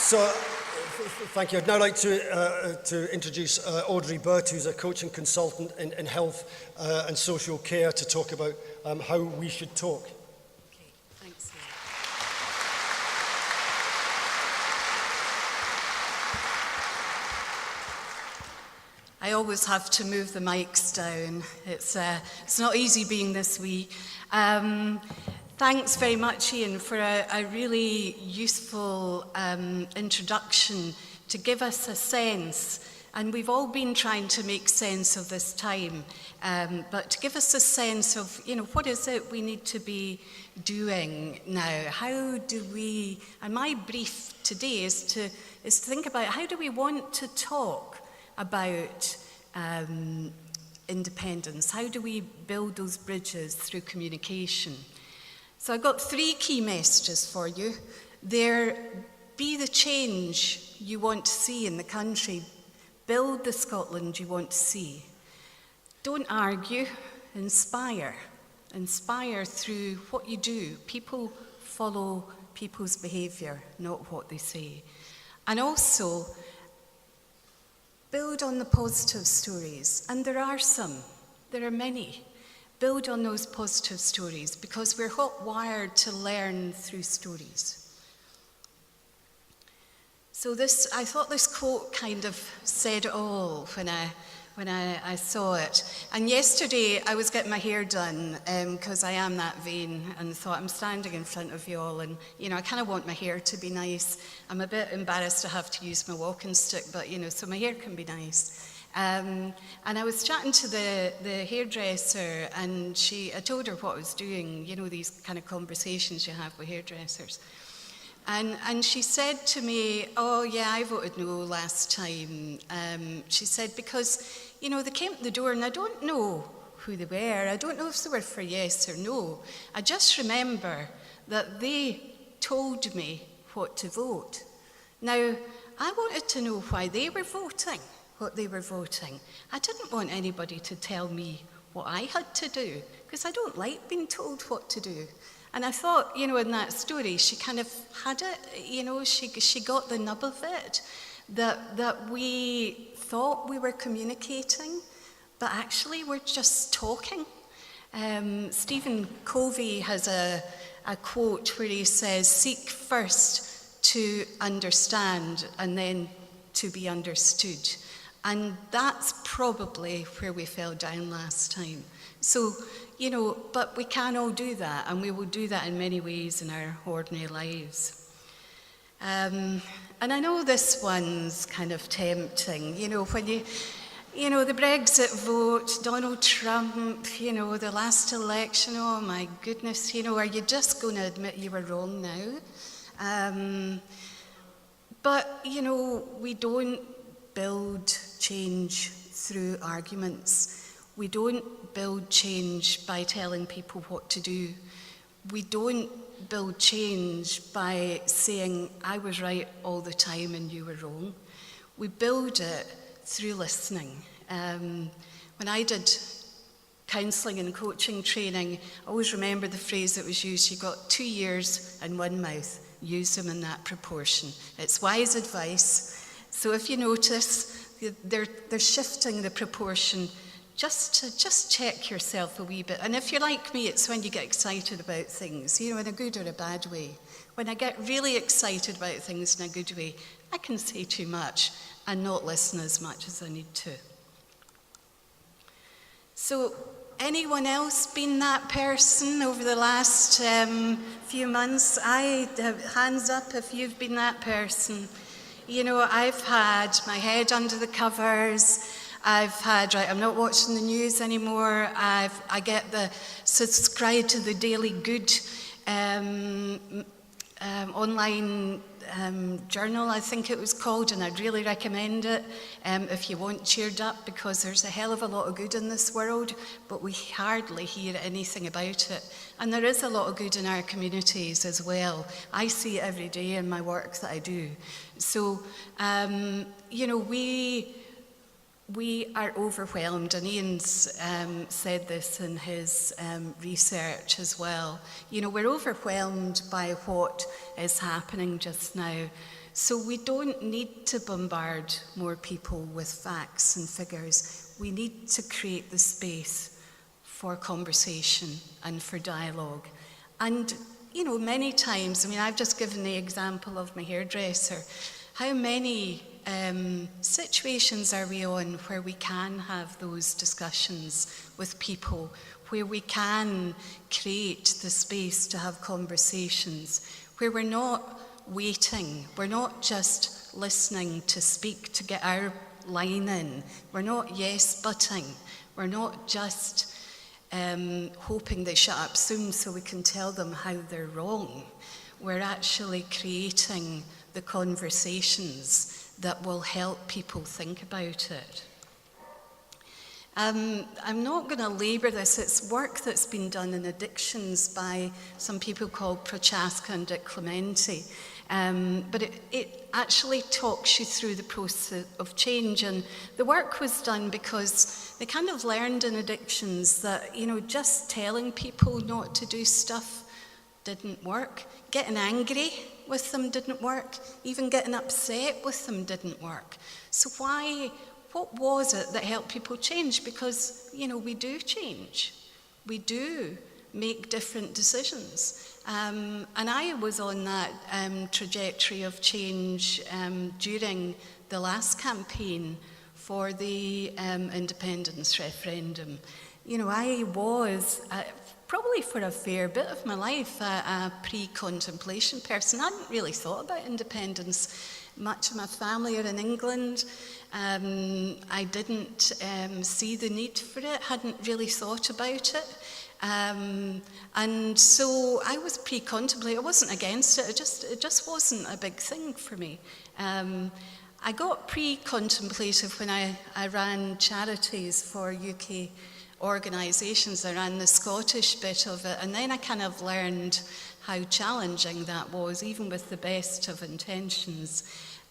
So, thank you. I'd now like to introduce Audrey Birt, who's a coaching consultant in health and social care, to talk about how we should talk. Okay, thanks. I always have to move the mics down. It's not easy being this wee. Thanks very much, Ian, for a really useful introduction to give us a sense. And we've all been trying to make sense of this time, but to give us a sense of, what is it we need to be doing now? How do we, and my brief today is to think about how do we want to talk about independence? How do we build those bridges through communication? So I've got 3 key messages for you. Be the change you want to see in the country. Build the Scotland you want to see. Don't argue, inspire. Inspire through what you do. People follow people's behaviour, not what they say. And also, build on the positive stories. And there are some. There are many. Build on those positive stories because we're wired to learn through stories. So I thought this quote kind of said it all when I saw it. And yesterday I was getting my hair done because I am that vain and thought I'm standing in front of you all and I kind of want my hair to be nice. I'm a bit embarrassed to have to use my walking stick, but so my hair can be nice. And I was chatting to the hairdresser and I told her what I was doing, these kind of conversations you have with hairdressers. And she said to me, oh yeah, I voted no last time. She said, because, they came to the door and I don't know who they were. I don't know if they were for yes or no. I just remember that they told me what to vote. Now, I wanted to know why they were voting. What they were voting. I didn't want anybody to tell me what I had to do, because I don't like being told what to do. And I thought, in that story, she kind of had it, she got the nub of it, that we thought we were communicating, but actually we're just talking. Stephen Covey has a quote where he says, seek first to understand and then to be understood. And that's probably where we fell down last time. So, but we can all do that, and we will do that in many ways in our ordinary lives. And I know this one's kind of tempting, when the Brexit vote, Donald Trump, the last election, oh my goodness, are you just going to admit you were wrong now? But, we don't build change through arguments. We don't build change by telling people what to do. We don't build change by saying, I was right all the time and you were wrong. We build it through listening. When I did counselling and coaching training, I always remember the phrase that was used, you've got 2 ears and 1 mouth. Use them in that proportion. It's wise advice. So if you notice, they're shifting the proportion just check yourself a wee bit. And if you're like me, it's when you get excited about things, in a good or a bad way. When I get really excited about things in a good way, I can say too much and not listen as much as I need to. So, anyone else been that person over the last few months? Hands up if you've been that person. I've had my head under the covers. I've had, I'm not watching the news anymore. I get the subscribe to the Daily Good online journal, I think it was called, and I'd really recommend it if you want cheered up, because there's a hell of a lot of good in this world, but we hardly hear anything about it. And there is a lot of good in our communities as well. I see it every day in my work that I do. So, you know, we are overwhelmed, and Ian's said this in his research as well. You know, we're overwhelmed by what is happening just now. So we don't need to bombard more people with facts and figures. We need to create the space for conversation and for dialogue. And, you know, many times, I mean, I've just given the example of my hairdresser. How many situations are we on where we can have those discussions with people, where we can create the space to have conversations, where we're not waiting, we're not just listening to speak to get our line in, we're not yes-butting, we're not just hoping they shut up soon so we can tell them how they're wrong. We're actually creating the conversations that will help people think about it. I'm not going to labour this. It's work that's been done in addictions by some people called Prochaska and Dick Clementi. But it actually talks you through the process of change. And the work was done because they kind of learned in addictions that, you know, just telling people not to do stuff didn't work. Getting angry with them didn't work. Even getting upset with them didn't work. So what was it that helped people change? Because, you know, we do change. We do make different decisions. And I was on that trajectory of change during the last campaign for the independence referendum. You know, I was, probably for a fair bit of my life, a pre-contemplation person. I hadn't really thought about independence. Much of my family are in England. I didn't see the need for it, hadn't really thought about it. And so I was pre-contemplating. I wasn't against it. It just wasn't a big thing for me. I got pre-contemplative when I ran charities for UK organisations. I ran the Scottish bit of it, and then I kind of learned how challenging that was, even with the best of intentions.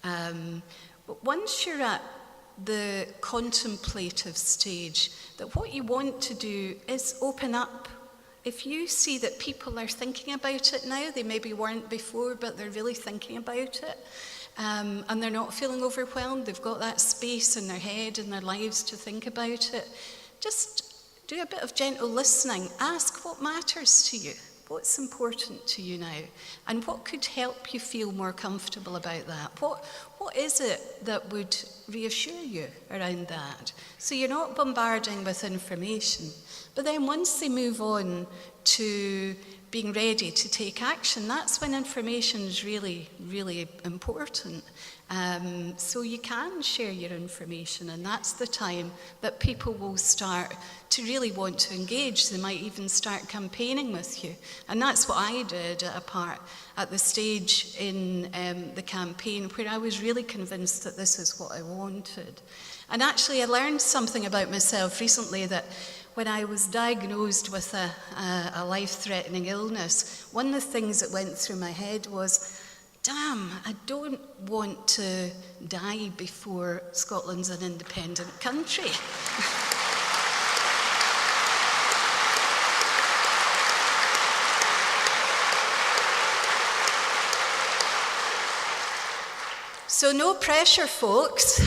But once you're at the contemplative stage, that what you want to do is open up. If you see that people are thinking about it now, they maybe weren't before, but they're really thinking about it, and they're not feeling overwhelmed, they've got that space in their head and their lives to think about it, just do a bit of gentle listening. Ask what matters to you. What's important to you now? And what could help you feel more comfortable about that? What is it that would reassure you around that? So you're not bombarding with information. But then once they move on to being ready to take action, that's when information is really, really important. So you can share your information, and that's the time that people will start to really want to engage. They might even start campaigning with you. And that's what I did at the stage in the campaign where I was really convinced that this is what I wanted. And actually I learned something about myself recently, that when I was diagnosed with a life-threatening illness, one of the things that went through my head was, damn, I don't want to die before Scotland's an independent country. So no pressure, folks.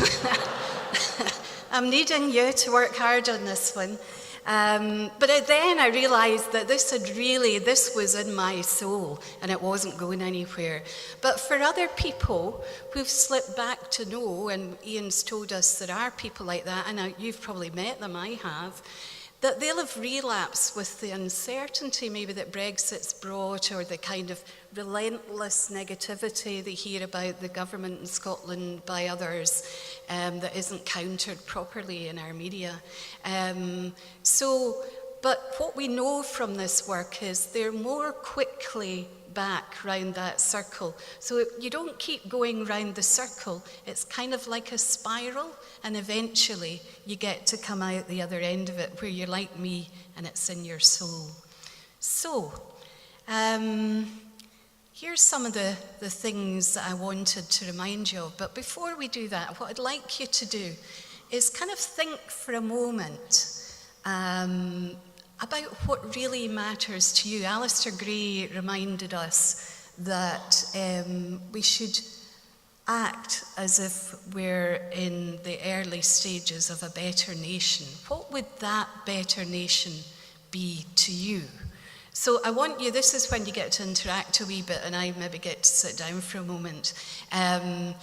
I'm needing you to work hard on this one. But then I realised that this was in my soul, and it wasn't going anywhere. But for other people who've slipped back to know, and Ian's told us there are people like that, and you've probably met them, I have, that they'll have relapsed with the uncertainty maybe that Brexit's brought, or the kind of relentless negativity they hear about the government in Scotland by others that isn't countered properly in our media. So But what we know from this work is they're more quickly back round that circle. So you don't keep going round the circle. It's kind of like a spiral, and eventually you get to come out the other end of it where you're like me and it's in your soul. So, here's some of the things that I wanted to remind you of. But before we do that, what I'd like you to do is kind of think for a moment about what really matters to you. Alistair Gray reminded us that we should act as if we're in the early stages of a better nation. What would that better nation be to you? So I want you, this is when you get to interact a wee bit, and I maybe get to sit down for a moment. I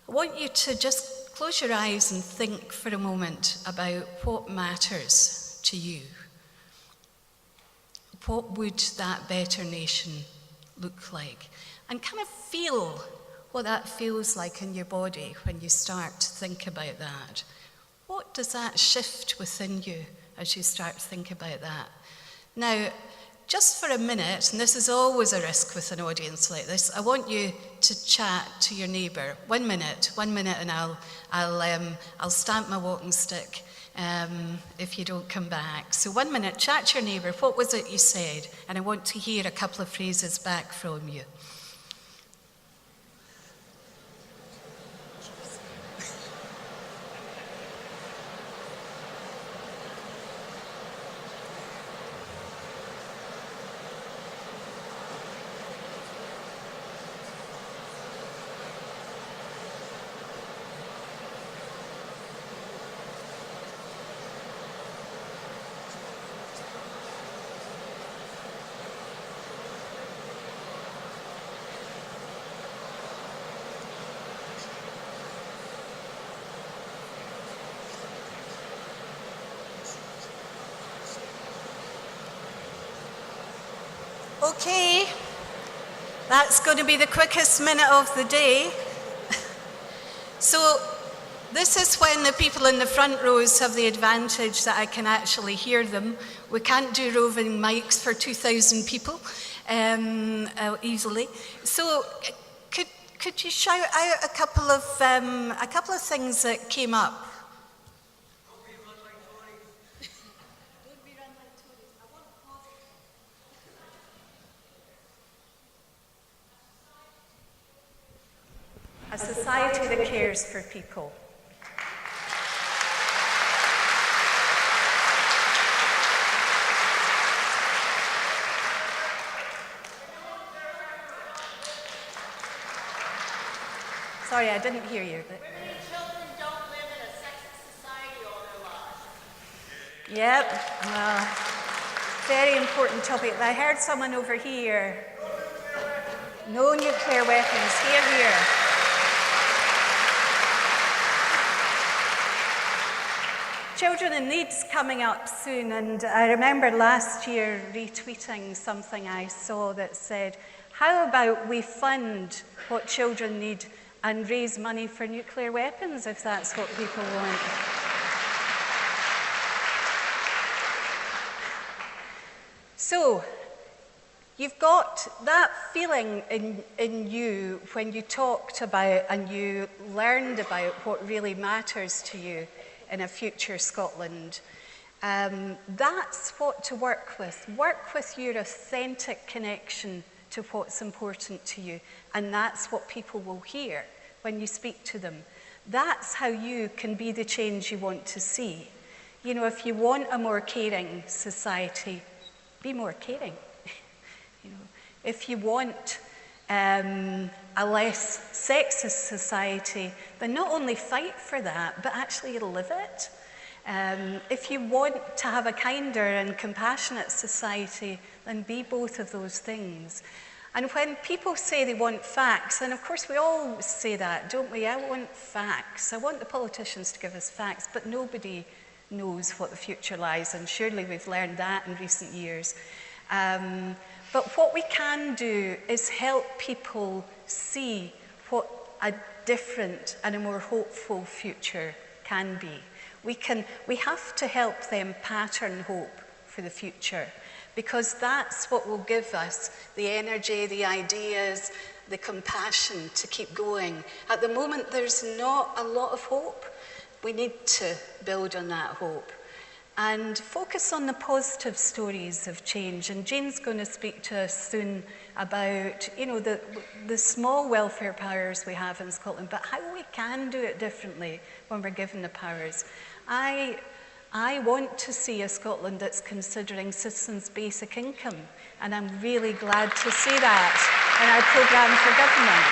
want you to just close your eyes and think for a moment about what matters to you. What would that better nation look like? And kind of feel what that feels like in your body when you start to think about that. What does that shift within you as you start to think about that? Now, just for a minute, and this is always a risk with an audience like this, I want you to chat to your neighbour. 1 minute, and I'll stamp my walking stick if you don't come back. So 1 minute, chat to your neighbour. What was it you said? And I want to hear a couple of phrases back from you. Okay, that's going to be the quickest minute of the day. So this is when the people in the front rows have the advantage that I can actually hear them. We can't do roving mics for 2,000 people easily. So could you shout out a couple of things that came up? A society that cares for people. Sorry, I didn't hear you. Women and children don't live in a sexist society all their lives. Yep, well, very important topic. I heard someone over here. No nuclear weapons. Hear, hear. Children in Need's coming up soon, and I remember last year retweeting something I saw that said, how about we fund what children need and raise money for nuclear weapons if that's what people want? So, you've got that feeling in you when you talked about and you learned about what really matters to you in a future Scotland. That's what to work with. Work with your authentic connection to what's important to you, and that's what people will hear when you speak to them. That's how you can be the change you want to see. You know, if you want a more caring society, be more caring. You know, if you want a less sexist society, then not only fight for that, but actually live it. If you want to have a kinder and compassionate society, then be both of those things. And when people say they want facts, and of course we all say that, don't we? I want facts. I want the politicians to give us facts, but nobody knows what the future lies, and surely we've learned that in recent years. But what we can do is help people see what a different and a more hopeful future can be. We have to help them pattern hope for for the future, because that's what will give us the energy, the ideas, the compassion to keep going. At the moment, there's not a lot of hope. We need to build on that hope and focus on the positive stories of change. And Jane's going to speak to us soon about, you know, the small welfare powers we have in Scotland, but how we can do it differently when we're given the powers. I want to see a Scotland that's considering citizens' basic income, and I'm really glad to see that in our programme for government.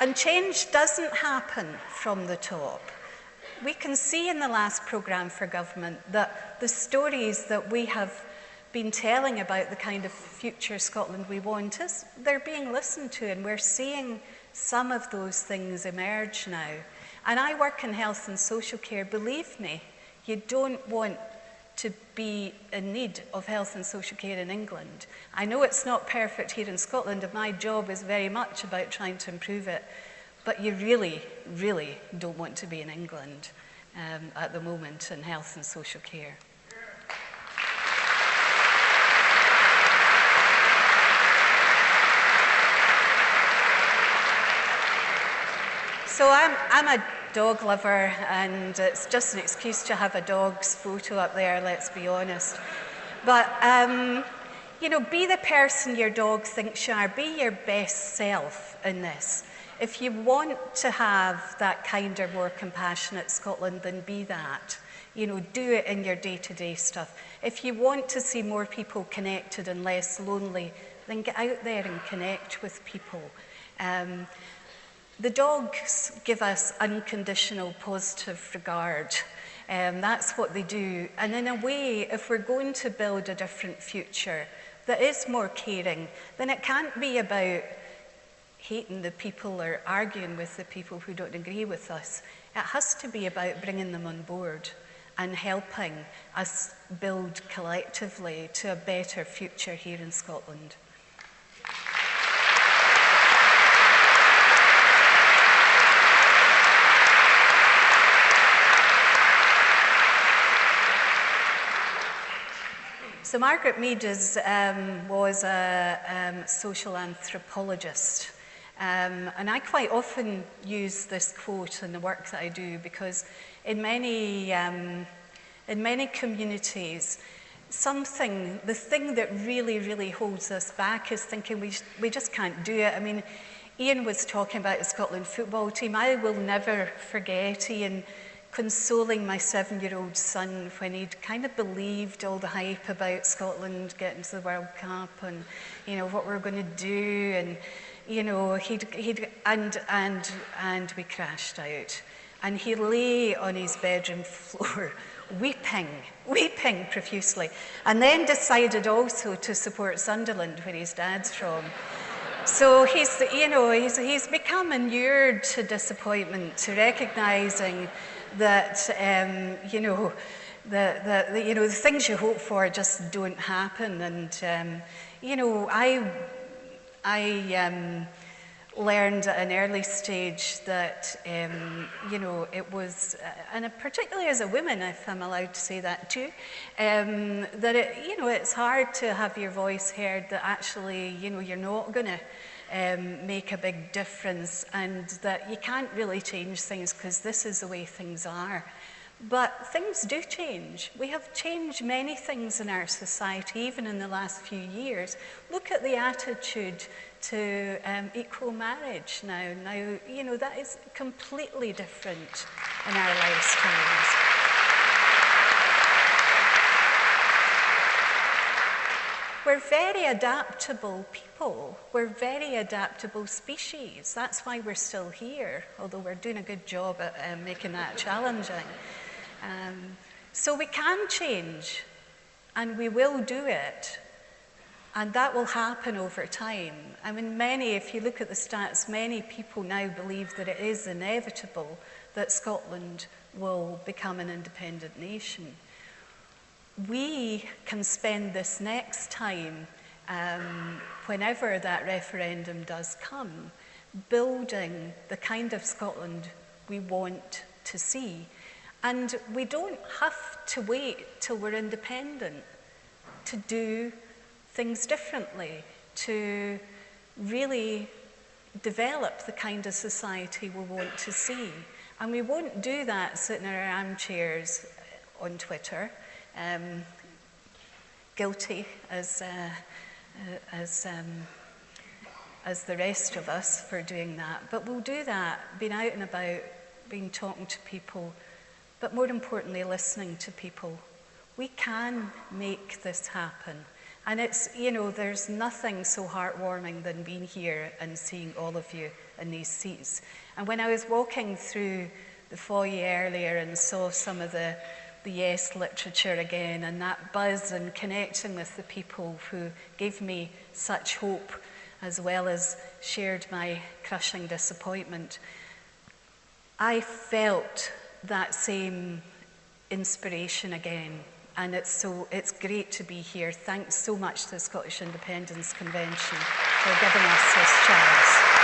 And change doesn't happen from the top. We can see in the last programme for government that the stories that we have been telling about the kind of future Scotland we want, they're being listened to, and we're seeing some of those things emerge now. And I work in health and social care. Believe me, you don't want to be in need of health and social care in England. I know it's not perfect here in Scotland, and my job is very much about trying to improve it, but you really, really don't want to be in England at the moment in health and social care. So I'm a dog lover, and it's just an excuse to have a dog's photo up there, let's be honest. But, you know, be the person your dog thinks you are. Be your best self in this. If you want to have that kinder, more compassionate Scotland, then be that. You know, do it in your day-to-day stuff. If you want to see more people connected and less lonely, then get out there and connect with people. The dogs give us unconditional positive regard. That's what they do. And in a way, if we're going to build a different future that is more caring, then it can't be about hating the people or arguing with the people who don't agree with us. It has to be about bringing them on board and helping us build collectively to a better future here in Scotland. So Margaret Mead was a social anthropologist, and I quite often use this quote in the work that I do, because in many communities, the thing that really, really holds us back is thinking we just can't do it. I mean, Ian was talking about the Scotland football team. I will never forget Ian consoling my 7-year-old son when he'd kind of believed all the hype about Scotland getting to the World Cup and, you know, what we're going to do, and, you know, and we crashed out, and he lay on his bedroom floor weeping profusely, and then decided also to support Sunderland, where his dad's from. So he's become inured to disappointment, to recognising that the things you hope for just don't happen. And I learned at an early stage that it was, and particularly as a woman, if I'm allowed to say that too, that it's hard to have your voice heard, that actually you're not going to make a big difference, and that you can't really change things because this is the way things are. But things do change. We have changed many things in our society, even in the last few years. Look at the attitude to equal marriage now. Now, that is completely different in our lifetimes. We're very adaptable people. We're very adaptable species. That's why we're still here, although we're doing a good job at making that challenging. So we can change, and we will do it, and that will happen over time. I mean, if you look at the stats, many people now believe that it is inevitable that Scotland will become an independent nation. We can spend this next time, whenever that referendum does come, building the kind of Scotland we want to see. And we don't have to wait till we're independent to do things differently, to really develop the kind of society we want to see. And we won't do that sitting in our armchairs on Twitter, guilty as the rest of us for doing that. But we'll do that, being out and about, being talking to people, but more importantly, listening to people. We can make this happen. And it's, you know, there's nothing so heartwarming than being here and seeing all of you in these seats. And when I was walking through the foyer earlier and saw some of the Yes literature again, and that buzz and connecting with the people who gave me such hope, as well as shared my crushing disappointment, I felt that same inspiration again. And it's great to be here. Thanks so much to the Scottish Independence Convention for giving us this chance.